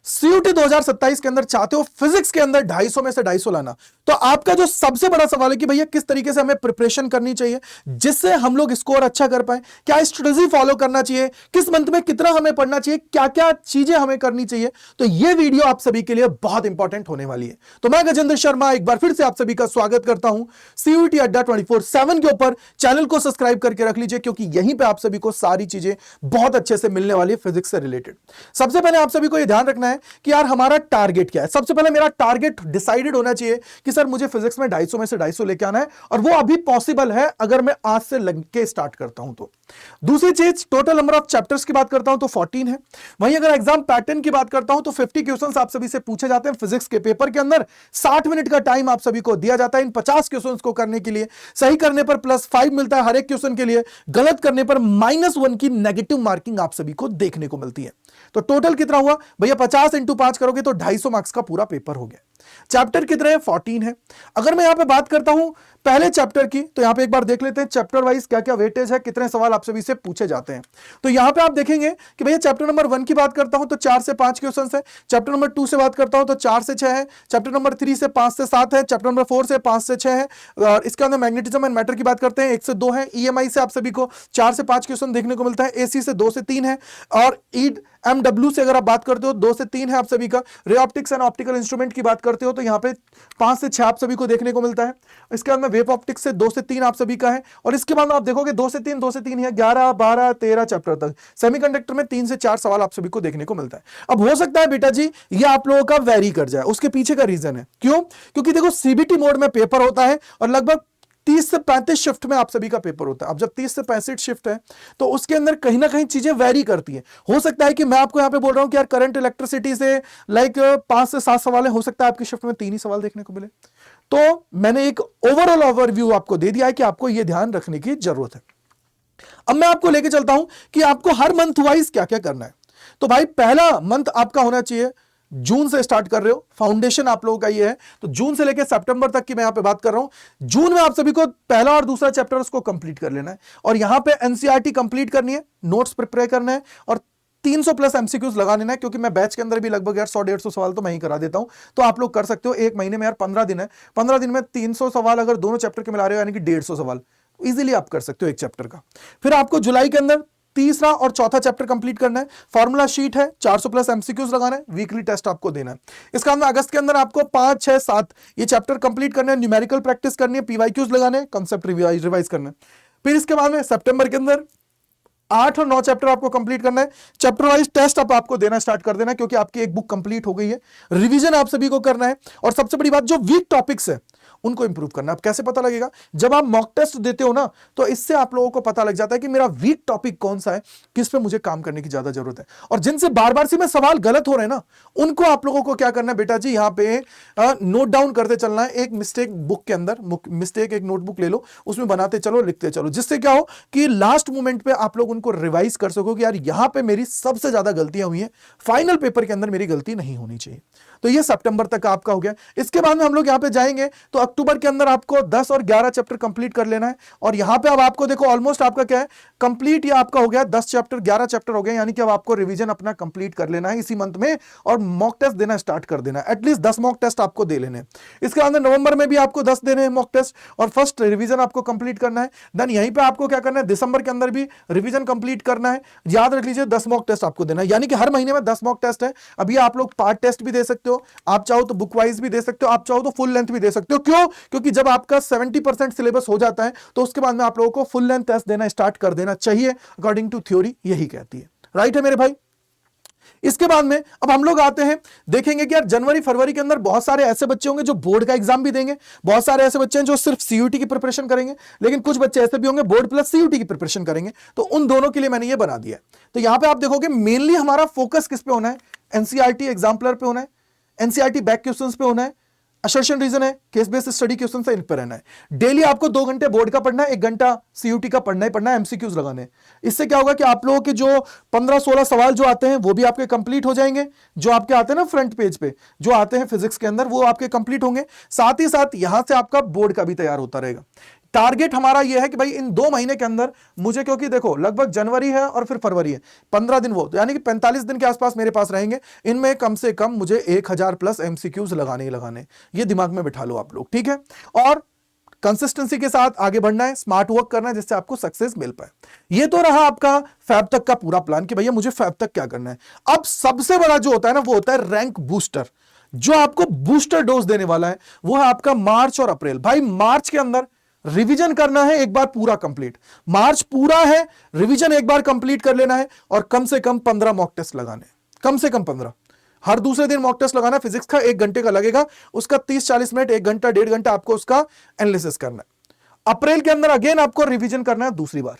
CUT 2027 के अंदर चाहते हो फिजिक्स के अंदर 250 में से 250 लाना, तो आपका जो सबसे बड़ा सवाल है कि भैया किस तरीके से हमें प्रिपरेशन करनी चाहिए जिससे हम लोग स्कोर अच्छा कर पाए, क्या स्ट्रेटजी फॉलो करना चाहिए, किस मंथ में कितना हमें पढ़ना चाहिए, क्या क्या चीजें हमें करनी चाहिए। तो यह वीडियो आप सभी के लिए बहुत इंपॉर्टेंट होने वाली है। तो मैं गजेंद्र शर्मा एक बार फिर से आप सभी का स्वागत करता हूं सीयूटी अड्डा 24/7 के ऊपर। चैनल को सब्सक्राइब करके रख लीजिए क्योंकि यहीं पे आप सभी को सारी चीजें बहुत अच्छे से मिलने वाली है फिजिक्स से रिलेटेड। सबसे पहले आप सभी को यह ध्यान रखना है कि यार हमारा टारगेट क्या है। सबसे पहले मेरा टारगेट डिसाइडेड होना चाहिए कि सर मुझे फिजिक्स में 250 में से 250 लेके आना है, और वो अभी पॉसिबल है अगर मैं आज से लग के स्टार्ट करता हूं तो। दूसरी चीज, टोटल नंबर ऑफ चैप्टर्स की बात करता हूं तो 14 है। वहीं अगर एग्जाम पैटर्न की बात करता हूं तो 50 क्वेश्चंस आप सभी से पूछे जाते हैं फिजिक्स के पेपर के अंदर। 60 मिनट का टाइम आप सभी को दिया जाता है इन 50 क्वेश्चंस को करने के लिए। सही करने पर +5 मिलता है हर एक क्वेश्चन के लिए, गलत करने पर -1 की नेगेटिव मार्किंग आप सभी को देखने को मिलती है। तो टोटल कितना हुआ भैया, 50 × 5 करोगे तो 250 मार्क्स का पूरा पेपर हो गया। चैप्टर कितने हैं, 14 है। अगर मैं यहां पे बात करता हूं पहले चैप्टर की, तो यहां पे एक बार देख लेते हैं चैप्टर वाइज क्या क्या वेटेज है, कितने सवाल आप सभी से पूछे जाते हैं। तो यहां पे आप देखेंगे कि भैया चैप्टर नंबर 1 की बात करता हूं तो 4 से 5 क्वेश्चंस है। चैप्टर नंबर 2 से बात करता हूं तो 4 से 6 है। चैप्टर नंबर 3 से 5 से 7 है। चैप्टर नंबर 4 से 5 से 6 है। और इसके अंदर मैग्नेटिज्म एंड मैटर की बात करते हैं 1 से 2 है। ईएमआई से आप सभी को 4 से 5 क्वेश्चन देखने को मिलता है। एसी से 2 से 3 है। और ईड एमडब्ल्यू से अगर आप बात करते हो 2 से 3 है आप सभी का। Ray optics and optical instrument की बात करते हो तो यहाँ पे 5 से 6 आप सभी को देखने को मिलता है। इसके बाद में वेव ऑप्टिक्स से 2 से 3 आप सभी का है। और इसके बाद आप देखोगे 2 से 3 है 11, 12, 13 चैप्टर तक। सेमीकंडक्टर में 3 से 4 सवाल आप सभी को देखने को मिलता है। अब हो सकता है बेटा जी ये आप लोगों का वेरी कर जाए, उसके पीछे का रीजन है क्यों, क्योंकि देखो सीबीटी मोड में पेपर होता है और लगभग 30 से 35 शिफ्ट में आप सभी का पेपर होता है। अब जब 30 से 65 शिफ्ट है तो उसके अंदर कहीं ना कहीं चीजें वेरी करती हैं। हो सकता है कि मैं आपको यहां पे बोल रहा हूं कि यार करंट इलेक्ट्रिसिटी से लाइक 5 से 7 सवाल है, हो सकता है आपकी शिफ्ट में 3 ही सवाल देखने को मिले। तो मैंने एक ओवरऑल ओवरव्यू आपको दे दिया है कि आपको यह ध्यान रखने की जरूरत है। अब मैं आपको लेके चलता हूं कि आपको हर मंथ वाइज क्या क्या करना है। तो भाई पहला मंथ आपका होना चाहिए, जून से स्टार्ट कर रहे हो, फाउंडेशन आप लोगों का ये है, तो जून से लेकर सितंबर तक की मैं यहां पे बात कर रहा हूं। जून में आप सभी को पहला और दूसरा चैप्टर उसको कंप्लीट कर लेना है और यहां पे एनसीईआरटी कंप्लीट करनी है, नोट्स प्रिपेयर करना है और 300+ एमसीक्यूज लगा लेना है। क्योंकि मैं बैच के अंदर भी लगभग यार 100-150 सवाल तो मैं ही करा देता हूं, तो आप लोग कर सकते हो। एक महीने में यार 15 दिन है, 15 दिन में 300 सवाल अगर दोनों चैप्टर के मिला रहे हो यानी कि 150 सवाल इजीली आप कर सकते हो एक चैप्टर का। फिर आपको जुलाई के अंदर तीसरा और चौथा चैप्टर कंप्लीट करना है। फॉर्मूला शीट है, 400+ एमसीक्यूज लगाना है, वीकली टेस्ट आपको देना है। इसका मतलब अगस्त के अंदर आपको 5, 6, 7 ये चैप्टर कंप्लीट करने हैं, न्यूमेरिकल प्रैक्टिस करनी है, पीवाईक्यूज लगाने हैं, कांसेप्ट रिवाइज करना है। फिर इसके बाद में सितंबर के अंदर 8 और 9 चैप्टर आपको कंप्लीट करना है। चैप्टर वाइज टेस्ट अब आपको देना स्टार्ट कर देना है क्योंकि आपकी एक बुक कंप्लीट हो गई है। रिवीजन आप सभी को करना है और सबसे बड़ी बात जो वीक टॉपिक्स है उनको इंप्रूव करना। अब कैसे पता लगेगा, जब आप मॉक टेस्ट देते हो ना तो इससे आप लोगों को पता लग जाता है कि मेरा वीक टॉपिक कौन सा है, किस पे मुझे काम करने की ज्यादा जरूरत है। और जिनसे बार बार से में सवाल गलत हो रहे हैं ना उनको आप लोगों को क्या करना है बेटा जी, यहां पे नोट डाउन करते चलना है। एक मिस्टेक बुक के अंदर मिस्टेक एक नोटबुक ले लो, उसमें बनाते चलो, लिखते चलो, जिससे क्या हो कि लास्ट मोमेंट पे आप लोग उनको रिवाइज कर सको कि यार यहां पे मेरी सबसे ज्यादा गलतियां हुई हैं, फाइनल पेपर के अंदर मेरी गलती नहीं होनी चाहिए। तो ये सितंबर तक आपका हो गया। इसके बाद में हम लोग यहां पे जाएंगे तो अक्टूबर के अंदर आपको 10 और 11 चैप्टर कंप्लीट कर लेना है। और यहां पे अब आपको देखो ऑलमोस्ट आपका क्या है कंप्लीट, ये आपका हो गया 10 चैप्टर 11 चैप्टर हो गए, यानी कि अब आपको रिवीजन अपना कंप्लीट कर लेना है इसी मंथ में और मॉक टेस्ट देना स्टार्ट कर देना है। एटलीस्ट 10 मॉक टेस्ट आपको दे लेने। इसके बाद नवंबर में भी आपको 10 देने हैं मॉक टेस्ट और फर्स्ट रिवीजन आपको कंप्लीट करना है। देन यहीं पे आपको क्या करना है, दिसंबर के अंदर भी रिवीजन कंप्लीट करना है। याद रख लीजिए 10 मॉक टेस्ट आपको देना है, यानी कि हर महीने में 10 मॉक टेस्ट है। अभी आप लोग पार्ट टेस्ट भी दे सकते हो, आप चाहो तो बुक वाइज भी दे सकते हो, आप चाहो तो फुल लेंथ भी दे सकते हो। क्यों, क्योंकि जब आपका 70% सिलेबस हो जाता है तो उसके बाद में आप लोगों को फुल लेंथ टेस्ट देना स्टार्ट कर देना चाहिए, अकॉर्डिंग टू थ्योरी यही कहती है। राइट है मेरे भाई। इसके बाद में अब हम लोग आते हैं, देखेंगे कि यार जनवरी फरवरी के अंदर बहुत सारे ऐसे बच्चे होंगे जो बोर्ड का एग्जाम भी देंगे, बहुत सारे ऐसे बच्चे हैं जो सिर्फ सीयूटी की प्रिपरेशन करेंगे, लेकिन कुछ बच्चे ऐसे भी होंगे बोर्ड प्लस सीयूटी की प्रिपरेशन करेंगे। तो उन दोनों के लिए मैंने ये बना दिया। तो यहां पे आप देखोगे मेनली हमारा फोकस किस पे होना है, एनसीईआरटी एग्जाम्पलर पे होना है, एनसीईआरटी बैक क्वेश्चंस पे होना है, असर्शन रीजन है, केस बेस्ड स्टडी क्वेश्चन से इन पर रहना है। डेली आपको 2 घंटे बोर्ड का पढ़ना है, 1 घंटा सीयूटी का पढ़ना ही पढ़ना है, एमसीक्यूज लगाने। इससे क्या होगा कि आप लोगों के जो 15-16 सवाल जो आते हैं वो भी आपके कंप्लीट हो जाएंगे, जो आपके आते हैं ना फ्रंट पेज पे जो आते हैं फिजिक्स के अंदर वो आपके कंप्लीट होंगे। साथ ही साथ यहां से आपका बोर्ड का भी तैयार होता रहेगा। टारगेट हमारा यह है कि भाई इन 2 महीने के अंदर मुझे, क्योंकि देखो लगभग जनवरी है और फिर फरवरी है, 15 दिन वो, तो यानी कि 45 दिन के आसपास मेरे पास रहेंगे। इनमें कम से कम मुझे 1000 प्लस एमसीक्यूज लगाने ही लगाने, ये दिमाग में बिठा लो आप लोग, ठीक है। और कंसिस्टेंसी के साथ आगे बढ़ना है, स्मार्ट वर्क करना है, जिससे आपको सक्सेस मिल पाए। ये तो रहा आपका फैब तक का पूरा प्लान कि भैया मुझे फैब तक क्या करना है। अब सबसे बड़ा जो होता है ना, वो होता है रैंक बूस्टर। जो आपको बूस्टर डोज देने वाला है वो है आपका मार्च और अप्रैल। भाई मार्च के अंदर रिवीजन करना है एक बार पूरा कंप्लीट, मार्च पूरा है, रिवीजन एक बार कंप्लीट कर लेना है, और कम से कम 15 मॉक टेस्ट लगाने, कम से कम 15। हर दूसरे दिन मॉक टेस्ट लगाना, फिजिक्स का 1 घंटे का लगेगा, उसका 30-40 मिनट, 1 घंटा 1.5 घंटा आपको उसका एनालिसिस करना है। अप्रैल के अंदर अगेन आपको रिवीजन करना है दूसरी बार,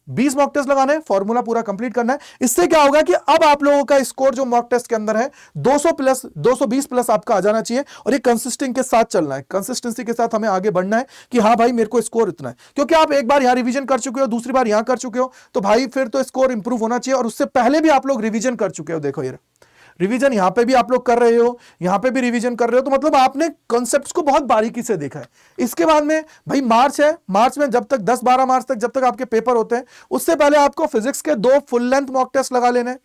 20 मॉक टेस्ट लगाने, फॉर्मूला पूरा कंप्लीट करना है। इससे क्या होगा कि अब आप लोगों का स्कोर जो मॉक टेस्ट के अंदर है 200 प्लस, 220 प्लस आपका आ जाना चाहिए। और ये कंसिस्टेंसी के साथ चलना है, कंसिस्टेंसी के साथ हमें आगे बढ़ना है कि हाँ भाई मेरे को स्कोर इतना है। क्योंकि आप एक बार यहां रिवीजन कर चुके हो, दूसरी बार यहां कर चुके हो, तो भाई फिर तो स्कोर इंप्रूव होना चाहिए। और उससे पहले भी आप लोग रिवीजन कर चुके हो, देखो ये रिवीजन यहां पे भी आप लोग कर रहे हो, यहां पे भी रिवीजन कर रहे हो, तो मतलब आपने कॉन्सेप्ट्स को बहुत बारीकी से देखा है। इसके बाद में भाई मार्च है, मार्च में जब तक 10-12 मार्च तक जब तक आपके पेपर होते हैं, उससे पहले आपको फिजिक्स के 2 फुल लेंथ मॉक टेस्ट लगा लेने,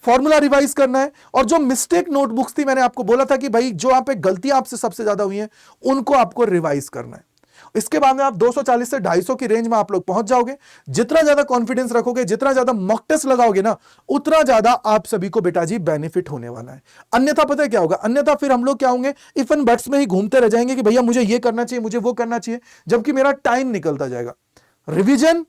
फॉर्मूला रिवाइज करना है। और जो मिस्टेक नोटबुक्स थी, मैंने आपको बोला था कि भाई जो यहाँ पे गलतियां आपसे सबसे ज्यादा हुई हैं उनको आपको रिवाइज करना है। इसके बाद में आप 240 से 250 की रेंज में आप लोग पहुंच जाओगे। जितना ज्यादा कॉन्फिडेंस रखोगे, जितना ज्यादा मॉक टेस्ट लगाओगे ना, उतना ज्यादा आप सभी को बेटा जी बेनिफिट होने वाला है। अन्यथा पता है क्या होगा, अन्यथा फिर हम लोग क्या होंगे, इफ एंड बट्स में ही घूमते रह जाएंगे कि भैया मुझे ये करना चाहिए, मुझे वो करना चाहिए, जबकि मेरा टाइम निकलता जाएगा। रिवीजन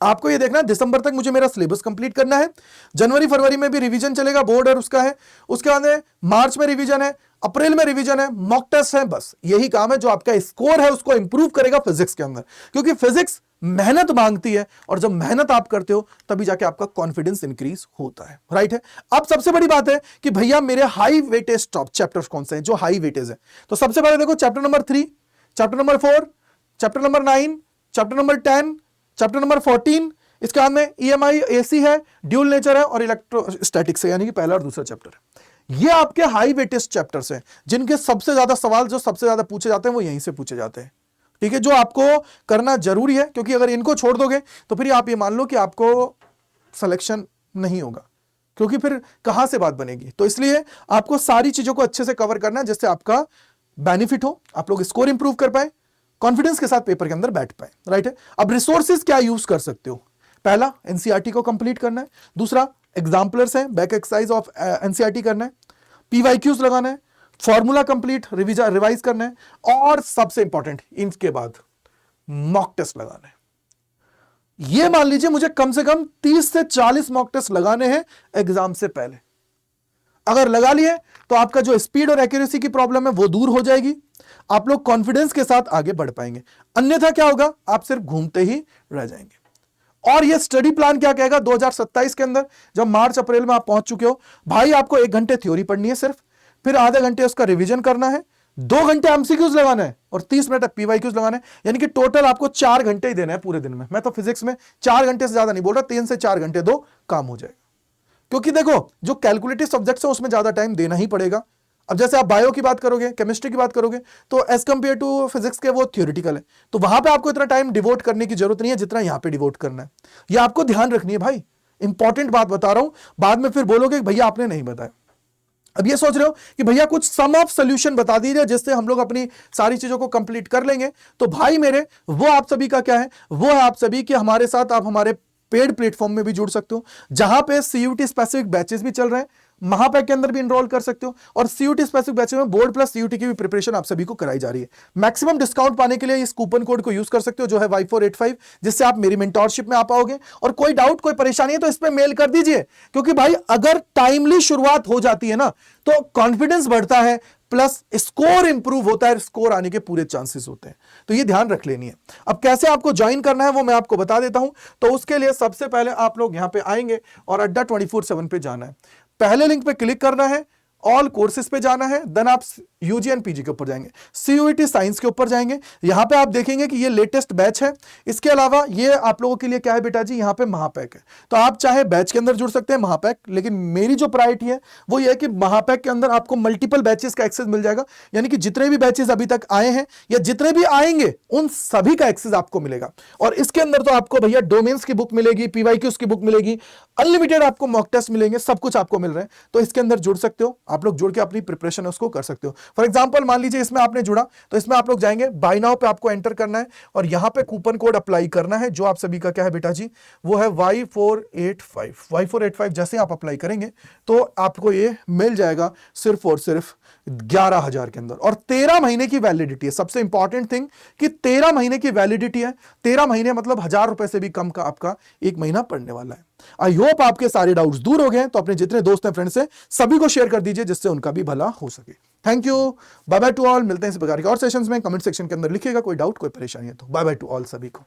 आपको ये देखना है, दिसंबर तक मुझे मेरा सिलेबस कंप्लीट करना है, जनवरी फरवरी में भी रिवीजन चलेगा, बोर्ड और उसका है, उसके बाद में मार्च में रिवीजन है, अप्रैल में रिवीजन है, मॉक टेस्ट है, बस यही काम है जो आपका स्कोर है उसको इंप्रूव करेगा फिजिक्स के अंदर। क्योंकि फिजिक्स मेहनत मांगती है, और जब मेहनत आप करते हो तभी जाके आपका कॉन्फिडेंस इंक्रीज होता है, राइट है। अब सबसे बड़ी बात है कि भैया मेरे हाई वेटेज टॉप चैप्टर्स कौन से हैं जो हाई वेटेज है। तो सबसे पहले देखो chapter number 3, chapter number 4, chapter number 9, chapter number 10, chapter number 14, इसके बाद में ईएमआई एसी है, ड्यूल नेचर है, और इलेक्ट्रोस्टैटिक्स है, यानी कि पहला और दूसरा चैप्टर है। ये आपके हाई वेटेज चैप्टर्स हैं, जिनके सबसे ज्यादा सवाल जो सबसे ज्यादा पूछे जाते हैं वो यहीं से पूछे जाते हैं, ठीक है, जो आपको करना जरूरी है। क्योंकि अगर इनको छोड़ दोगे तो फिर आप ये मान लो कि आपको सिलेक्शन नहीं होगा, क्योंकि फिर कहां से बात बनेगी। तो इसलिए आपको सारी चीजों को अच्छे से कवर करना है, जिससे आपका बेनिफिट हो, आप लोग स्कोर इंप्रूव कर पाए, कॉन्फिडेंस के साथ पेपर के अंदर बैठ पाए, राइट है। अब रिसोर्सेज क्या यूज कर सकते हो, पहला एनसीईआरटी को कंप्लीट करना है, दूसरा एग्जाम्पलर्स है, बैक एक्सरसाइज ऑफ एनसीईआरटी करना है, पीवाईक्यूज लगाना है, फॉर्मूला कंप्लीट रिवाइज करना है, और सबसे इंपॉर्टेंट इनके बाद मॉक टेस्ट लगाना है। ये मान लीजिए मुझे कम से कम 30 से 40 मॉक टेस्ट लगाने हैं एग्जाम से पहले। अगर लगा लिए तो आपका जो स्पीड और एक्यूरेसी की प्रॉब्लम है वो दूर हो जाएगी, आप लोग कॉन्फिडेंस के साथ आगे बढ़ पाएंगे। अन्यथा क्या होगा, आप सिर्फ घूमते ही रह जाएंगे। और ये स्टडी प्लान क्या कहेगा 2027 के अंदर, जब मार्च अप्रैल में आप पहुंच चुके हो, भाई आपको 1 घंटे थ्योरी पढ़नी है सिर्फ, फिर आधे घंटे उसका रिवीजन करना है, 2 घंटे एमसीक्यूज लगाना है, और 30 मिनट पीवाईक्यूज लगाना है। यानी कि टोटल आपको 4 घंटे ही देना है पूरे दिन में। मैं तो फिजिक्स में 4 घंटे से ज्यादा नहीं बोल रहा, 3 से 4 घंटे दो, काम हो जाएगा। क्योंकि देखो जो कैलकुलेटिव सब्जेक्ट्स है उसमें ज्यादा टाइम देना ही पड़ेगा। अब जैसे आप बायो की बात करोगे, केमिस्ट्री की बात करोगे, तो एज कंपेयर टू फिजिक्स के वो थ्योरेटिकल है, तो वहां पे आपको इतना टाइम डिवोट करने की जरूरत नहीं है जितना यहां पे डिवोट करना है। ये आपको ध्यान रखनी है भाई, इंपॉर्टेंट बात बता रहा हूं, बाद में फिर बोलोगे भैया आपने नहीं बताया। अब ये सोच रहे हो कि भैया कुछ सम ऑफ सोल्यूशन बता दीजिए जिससे हम लोग अपनी सारी चीजों को कंप्लीट कर लेंगे। तो भाई मेरे, वो आप सभी का क्या है, वो है आप सभी के हमारे साथ आप हमारे पेड प्लेटफॉर्म में भी जुड़ सकते हो, जहां पे सीयूटी स्पेसिफिक बैचेस भी चल रहे हैं, महापैक के अंदर भी इनरोल कर सकते हो, और सीयूटी स्पेसिफिक बैचेस में बोर्ड प्लस सीयूटी की भी प्रिपरेशन आप सभी को कराई जा रही है। मैक्सिमम डिस्काउंट पाने के लिए इस कूपन कोड को यूज कर सकते हो जो है Y485, जिससे आप मेरी मेंटोरशिप में आ पाओगे। और कोई डाउट कोई परेशानी है तो इस पे मेल कर दीजिए, क्योंकि भाई अगर टाइमली शुरुआत हो जाती है ना तो कॉन्फिडेंस बढ़ता है, प्लस स्कोर इंप्रूव होता है, स्कोर आने के पूरे चांसेस होते हैं। तो ये ध्यान रख लेनी है। अब कैसे आपको ज्वाइन करना है वो मैं आपको बता देता हूं। तो उसके लिए सबसे पहले आप लोग यहां पे आएंगे और अड्डा 24/7 पे जाना है। पहले लिंक पे क्लिक करना है, ऑल कोर्सेज पे जाना है, देन आप यूजी एंड पीजी के ऊपर जाएंगे, सीयूईटी साइंस के ऊपर जाएंगे। यहां पे आप देखेंगे कि ये लेटेस्ट बैच है। इसके अलावा ये आप लोगों के लिए क्या है बेटा जी, यहां पे महापैक है। तो आप चाहे बैच के अंदर जुड़ सकते हैं महापैक, लेकिन मेरी जो प्रायोरिटी है वो ये है कि महापैक के अंदर आपको मल्टीपल बैचेस का एक्सेस मिल जाएगा, यानी कि जितने भी बैचेस अभी तक आए हैं या जितने भी आएंगे उन सभी का एक्सेस आपको मिलेगा। और इसके अंदर तो आपको भैया डोमेन्स की बुक मिलेगी, पीवाईक्यूज की बुक मिलेगी, अनलिमिटेड आपको मॉक टेस्ट मिलेंगे, सब कुछ आपको मिल रहे हैं। तो इसके अंदर जुड़ सकते हो आप लोग, जुड़ के अपनी प्रिपरेशन है उसको कर सकते हो। फॉर एग्जांपल मान लीजिए इसमें आपने जुड़ा, तो इसमें आप लोग जाएंगे, बाय नाउ पे आपको एंटर करना है और यहां पे कूपन कोड अप्लाई करना है, जो आप सभी का क्या है बेटा जी, वो है Y485। जैसे आप अप्लाई करेंगे तो आपको ये मिल जाएगा सिर्फ और सिर्फ 11,000 के अंदर, और 13 महीने की वैलिडिटी है। सबसे इंपॉर्टेंट थिंग कि 13 महीने की वैलिडिटी है। 13 महीने मतलब 1,000 रुपए से भी कम का आपका एक महीना पड़ने वाला है। आई होप आपके सारे डाउट्स दूर हो गए। तो अपने जितने दोस्त हैं, फ्रेंड्स हैं, सभी को शेयर कर दीजिए जिससे उनका भी भला हो सके। Thank you, bye bye to all. मिलते हैं इस प्रकार के और सेशंस में। कमेंट सेक्शन के अंदर लिखिएगा कोई डाउट, कोई परेशानी है तो। बाय बाय टू ऑल सभी को।